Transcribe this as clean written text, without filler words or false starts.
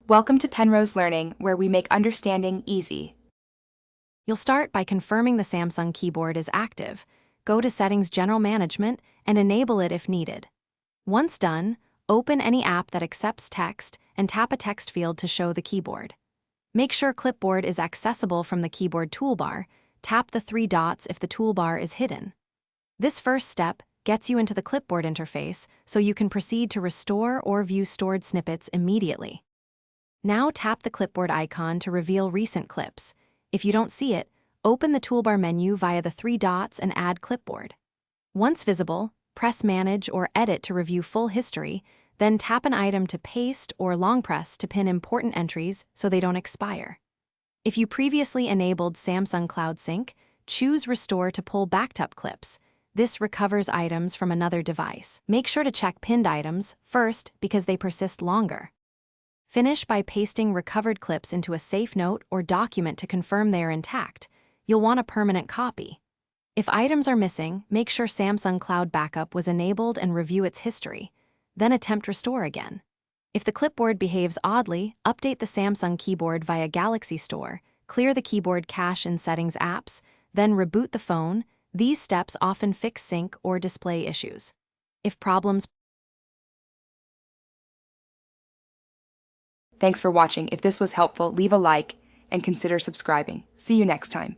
Welcome to Penrose Learning, where we make understanding easy. You'll start by confirming the Samsung keyboard is active. Go to Settings General Management and enable it if needed. Once done, open any app that accepts text and tap a text field to show the keyboard. Make sure Clipboard is accessible from the keyboard toolbar. Tap the three dots if the toolbar is hidden. This first step gets you into the Clipboard interface so you can proceed to restore or view stored snippets immediately. Now tap the Clipboard icon to reveal recent clips. If you don't see it, open the toolbar menu via the three dots and add Clipboard. Once visible, press Manage or Edit to review full history, then tap an item to paste or long press to pin important entries so they don't expire. If you previously enabled Samsung Cloud Sync, choose Restore to pull backed up clips. This recovers items from another device. Make sure to check pinned items first because they persist longer. Finish by pasting recovered clips into a safe note or document to confirm they are intact. You'll want a permanent copy. If items are missing, make sure Samsung Cloud Backup was enabled and review its history. Then attempt restore again. If the clipboard behaves oddly, update the Samsung keyboard via Galaxy Store, clear the keyboard cache in Settings apps, then reboot the phone. These steps often fix sync or display issues. If problems Thanks for watching. If this was helpful, leave a like and consider subscribing. See you next time.